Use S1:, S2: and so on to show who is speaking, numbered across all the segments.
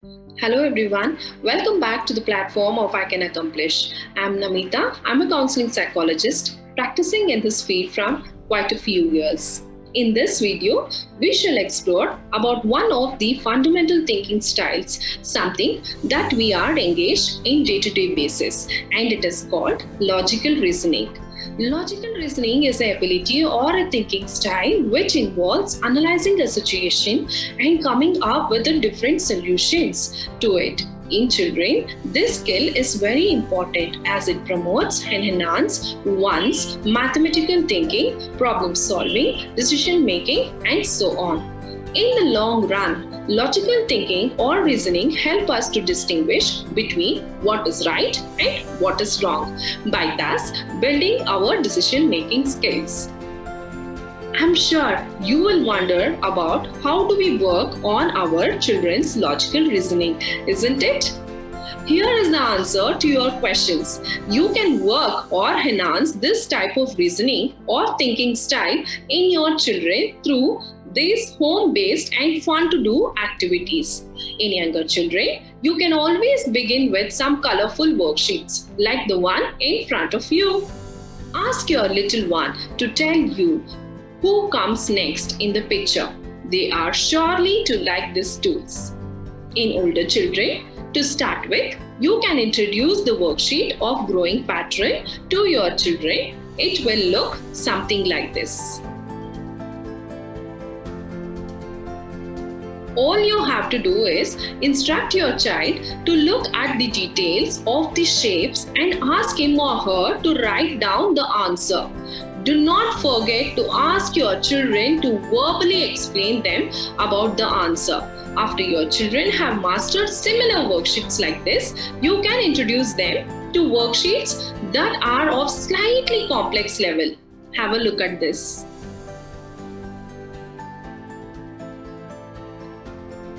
S1: Hello everyone, welcome back to the platform of I Can Accomplish. I'm Namita, I'm a counseling psychologist practicing in this field from quite a few years. In this video, we shall explore about one of the fundamental thinking styles, something that we are engaged in day-to-day basis, and it is called logical reasoning. Logical reasoning is the ability or a thinking style which involves analyzing a situation and coming up with the different solutions to it. In children, this skill is very important as it promotes and enhances one's mathematical thinking, problem solving, decision making, and so on. In the long run, logical thinking or reasoning help us to distinguish between what is right and what is wrong, by thus building our decision-making skills. I'm sure you will wonder about how do we work on our children's logical reasoning, isn't it? Here is the answer to your questions. You can work or enhance this type of reasoning or thinking style in your children through these home-based and fun-to-do activities. In younger children, you can always begin with some colorful worksheets like the one in front of you. Ask your little one to tell you who comes next in the picture. They are surely to like these tools. In older children, to start with, you can introduce the worksheet of growing pattern to your children. It will look something like this. All you have to do is instruct your child to look at the details of the shapes and ask him or her to write down the answer. Do not forget to ask your children to verbally explain them about the answer. After your children have mastered similar worksheets like this, you can introduce them to worksheets that are of slightly complex level. Have a look at this.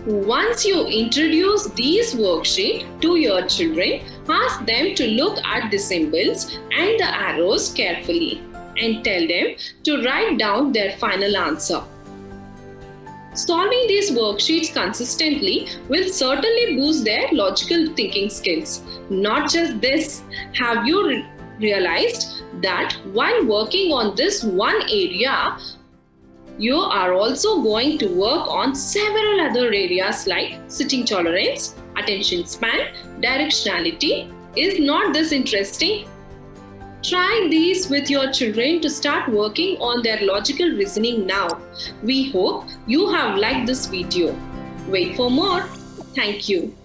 S1: Once you introduce these worksheets to your children, ask them to look at the symbols and the arrows carefully and tell them to write down their final answer. Solving these worksheets consistently will certainly boost their logical thinking skills. Not just this, have you realized that while working on this one area, you are also going to work on several other areas like sitting tolerance, attention span, directionality. Is not this interesting? Try these with your children to start working on their logical reasoning now. We hope you have liked this video. Wait for more. Thank you.